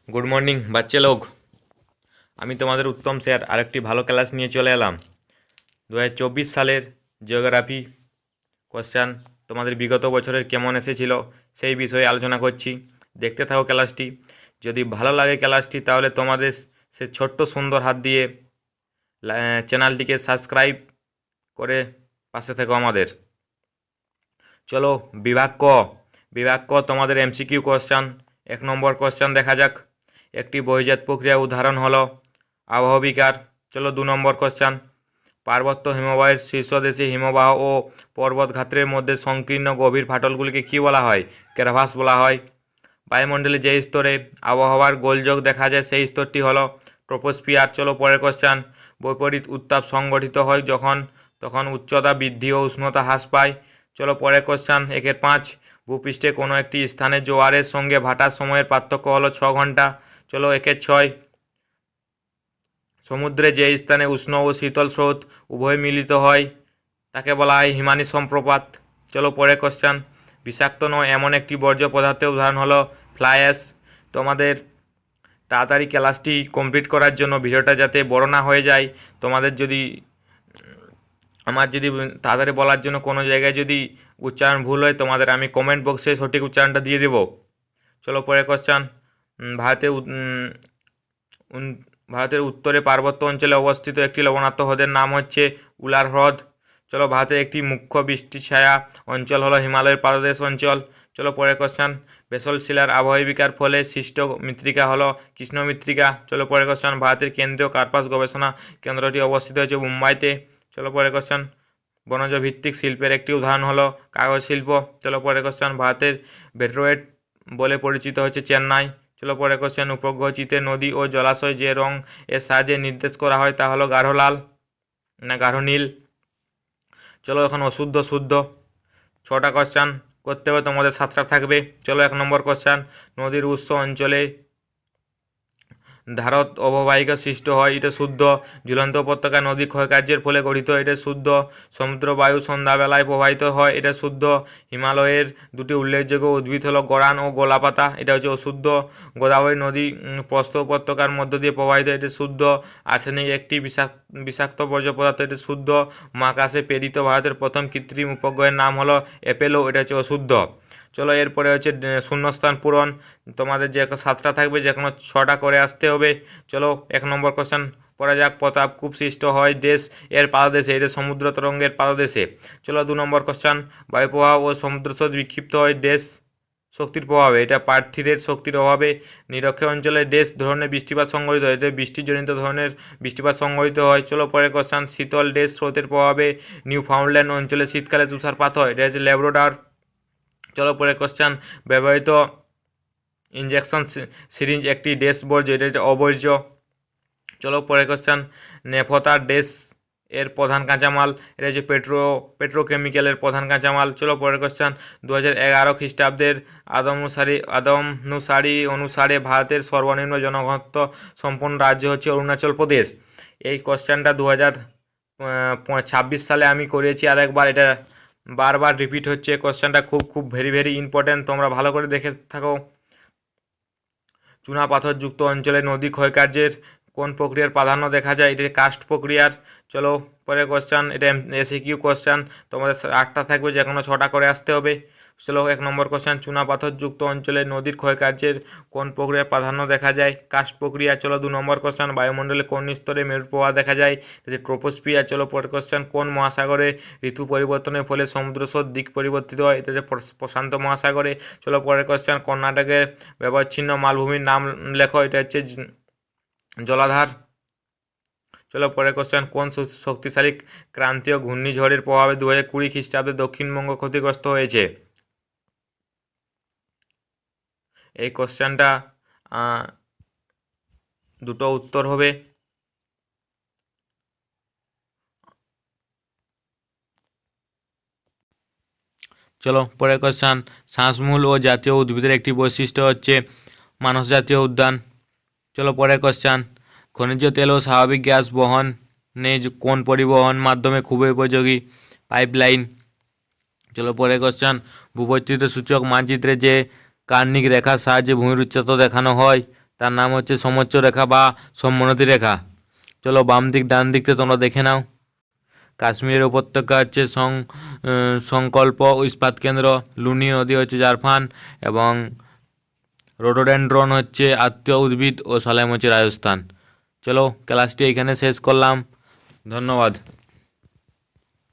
Good morning বাচ্চা লোক। আমি তোমাদের উত্তম স্যার আরেকটি ভালো ক্লাস নিয়ে চলে এলাম। 2024 সালের জিওগ্রাফি কোশ্চেন তোমাদের বিগত বছরের কেমন এসেছিল সেই বিষয়ে আলোচনা করছি। দেখতে থাকো ক্লাসটি। যদি ভালো লাগে ক্লাসটি তাহলে তোমাদের সে ছোট্ট সুন্দর হাত দিয়ে চ্যানেলটিকে সাবস্ক্রাইব করে পাশে থেকো আমাদের। চলো বিভাগ ক তোমাদের এমসিকিউ কোশ্চেন। 1 নম্বর কোশ্চেন দেখা যাক। একটি বহিজাত প্রক্রিয়া উদাহরণ হলো আবহবিকার। চলো 2 নম্বর কোশ্চেন। পার্বত্য হিমবাহের শীর্ষদেশে হিমবাহ ও পর্বতঘাতের মধ্যে সংকীর্ণ গভীর ফাটলগুলিকে কী বলা হয়? ক্রেভাস বলা হয়। বায়ুমণ্ডলে যে স্তরে আবহাওয়ার গোলযোগ দেখা যায় সেই স্তরটি হলো ট্রপোস্ফিয়ার। চলো পরের কোশ্চেন। বৈপরীত উত্তাপ সংঘটিত হয় তখন উচ্চতা বৃদ্ধি ও উষ্ণতা হ্রাস পায়। চলো পরের কোশ্চেন 1-5। ভূপৃষ্ঠে কোনো একটি স্থানে জোয়ারের সঙ্গে ভাটার সময়ের পার্থক্য হলো 6 ঘন্টা। চলো 1-6। সমুদ্রে যে স্থানে উষ্ণ ও শীতল স্রোত উভয় মিলিত হয় তাকে বলা হয় হিমানী সম্প্রপাত। চলো পরের কোশ্চেন। বিষাক্ত নয় এমন একটি বর্জ্য পদার্থের উদাহরণ হলো ফ্লাই অ্যাশ। তোমাদের তাড়াতাড়ি ক্লাসটি কমপ্লিট করার জন্য ভিডিওটা যাতে বড় না হয়ে যায়, তোমাদের যদি আমার যদি তাড়াতাড়ি বলার জন্য কোনো জায়গায় যদি উচ্চারণ ভুল হয় তোমাদের আমি কমেন্ট বক্সে সঠিক উচ্চারণটা দিয়ে দেব। চলো পরের কোশ্চেন। ভারতের উত্তরে পার্বত্য অঞ্চলে অবস্থিত একটি লবণাক্ত হ্রদের নাম হচ্ছে উলার হ্রদ। চলো ভারতের একটি মুখ্য বৃষ্টি ছায়া অঞ্চল হলো হিমালয়ের পাদদেশ অঞ্চল। চলো পরের কোশ্চেন। বেসল্ট শিলার আবহবিকার ফলে সৃষ্ট মৃত্তিকা হলো কৃষ্ণ মৃত্তিকা। চলো পরের কোশ্চেন। ভারতের কেন্দ্রীয় কার্পাস গবেষণা কেন্দ্রটি অবস্থিত হচ্ছে মুম্বাইতে। চলো পরের কোশ্চেন। বনজ ভিত্তিক শিল্পের একটি উদাহরণ হলো কাগজ শিল্প। চলো পরের কোশ্চেন। ভারতের ডেট্রয়েট বলে পরিচিত হচ্ছে চেন্নাই। চলো পরের কোশ্চেন। উপগ্রহ চিত্রে নদী ও জলাশয় যে রং এর সাহায্যে নির্দেশ করা হয় তা হলো গাঢ় লাল না গাঢ় নীল। চলো এখন অশুদ্ধ শুদ্ধ 6টা কোশ্চেন করতে হবে, তোমাদের 7টা থাকবে। চলো 1 নম্বর কোশ্চেন। নদীর উৎস অঞ্চলে ধারত অববাহিকা সৃষ্ট হয়, এটা শুদ্ধ। ঝুলন্ত উপত্যকা নদী ক্ষয়কার্যের ফলে গঠিত, এটা শুদ্ধ। সমুদ্র বায়ু সন্ধ্যাবেলায় প্রবাহিত হয়, এটা শুদ্ধ। হিমালয়ের দুটি উল্লেখযোগ্য উদ্ভিদ হলো গরান ও গোলাপাতা, এটা হচ্ছে অশুদ্ধ। গোদাবরী নদী প্রস্থ উপত্যকার মধ্য দিয়ে প্রবাহিত, এটা শুদ্ধ। আর্সেনিক একটি বিষাক্ত বর্জ্য পদার্থ, এটা শুদ্ধ। মহাকাশে প্রেরিত ভারতের প্রথম কৃত্রিম উপগ্রহের নাম হলো অ্যাপোলো, এটা হচ্ছে অশুদ্ধ। চলো এরপরে হচ্ছে শূন্যস্থান পূরণ। তোমাদের যে 7টা থাকবে যে কোনো 6টা করে আসতে হবে। চলো 1 নম্বর কোশ্চেন পড়া যাক। প্রতাপকূপ সৃষ্ট হয় দেশ এর পাদদেশে, এটা সমুদ্র তরঙ্গের পাদদেশে। চলো 2 নম্বর কোশ্চেন। বায়ুপ্রবাহ ও সমুদ্রস্রোত বিক্ষিপ্ত হয় দেশ শক্তির প্রভাবে, এটা পার্থিবের শক্তির অভাবে। নিরক্ষীয় অঞ্চলে দেশ ধরনের বৃষ্টিপাত সংঘটিত হয়, এটা বৃষ্টিজনিত ধরনের বৃষ্টিপাত সংঘটিত হয়। চলো পরের কোশ্চেন। শীতল দেশ স্রোতের প্রভাবে নিউ ফাউন্ডল্যান্ড অঞ্চলে শীতকালে তুষারপাত হয়, এটা হচ্ছে ল্যাব্রাডর। চলো পরের কোশ্চেন। ব্যবহৃত ইনজেকশন সিরিঞ্জ একটি ড্যাশ বর্জ্য, এটা হচ্ছে অবর্জ্য। চলো পরের কোশ্চেন। নেফতার ড্যাশ এর প্রধান কাঁচামাল, এটা হচ্ছে পেট্রোকেমিক্যালের প্রধান কাঁচামাল। চলো পরের কোশ্চেন। 2011 খ্রিস্টাব্দের আদমনুসারী অনুসারে ভারতের সর্বনিম্ন জনঘনত্ব সম্পন্ন রাজ্য হচ্ছে অরুণাচল প্রদেশ। এই কোশ্চেনটা 2026 সালে আমি করেছি আরেকবার, এটা বারবার রিপিট হচ্ছে। কোশ্চেনটা খুব খুব ভেরি ভেরি ইম্পর্ট্যান্ট, তোমরা ভালো করে দেখে থাকো। চুনাপাথরযুক্ত অঞ্চলে নদী ক্ষয়কার্যের কোন প্রক্রিয়ার প্রাধান্য দেখা যায়? এটা কাস্ট প্রক্রিয়ার। চলো পরের কোশ্চেন। এটা এসিকিউ কোশ্চেন, তোমাদের 8টা থাকবে, যে কোনো 6টা করে আসতে হবে। চলো 1 নম্বর কোশ্চেন। চুনাপাথরযুক্ত অঞ্চলে নদীর ক্ষয়কার্যের কোন প্রক্রিয়ার প্রাধান্য দেখা যায়? কাস্ট প্রক্রিয়া। চলো 2 নম্বর কোশ্চেন। বায়ুমণ্ডলে কোন স্তরে মেরু প্রবাহ দেখা যায়? ট্রোপোস্ফিয়ার। চলো পরের কোশ্চেন। কোন মহাসাগরে ঋতু পরিবর্তনের ফলে সমুদ্রস্রোত দিক পরিবর্তিত হয়? এটা হচ্ছে প্রশান্ত মহাসাগরে। চলো পরের কোশ্চেন। কর্ণাটকের ব্যবচ্ছিন্ন মালভূমির নাম লেখো, এটা হচ্ছে জলাধার। চলো পরের কোশ্চেন। কোন শক্তিশালী ক্রান্তীয় ঘূর্ণিঝড়ের প্রভাবে 2020 খ্রিস্টাব্দে দক্ষিণবঙ্গ ক্ষতিগ্রস্ত হয়েছে? এই কোশ্চেনটা দুটো উত্তর হবে। চলো পরের কোশ্চেন। শ্বাসমূল ও জাতীয় উদ্ভিদের একটি বৈশিষ্ট্য হচ্ছে মানস জাতীয় উদ্যান। চলো পরের কোশ্চেন। খনিজ তেল ও স্বাভাবিক গ্যাস বহনে কোন পরিবহন মাধ্যমে খুবই উপযোগী? পাইপলাইন। চলো পরের কোশ্চেন। ভূবৈচিত্র্য সূচক মানচিত্রে যে কার্নিক রেখার সাহায্যে ভূমির উচ্চতা দেখানো হয় তার নাম হচ্ছে সমোচ্চ রেখা বা সমোন্নতি রেখা। চলো বাম দিক ডান দিকটা তোমরা দেখে নাও। কাশ্মীরের উপত্যকা হচ্ছে সংকল্প ইস্পাত কেন্দ্র, লুনি নদী হচ্ছে জারফান, এবং রোডোডেনড্রন হচ্ছে আত্মীয় উদ্ভিদ, ও সালেম হচ্ছে রাজস্থান। চলো ক্লাসটি এখানে শেষ করলাম, ধন্যবাদ।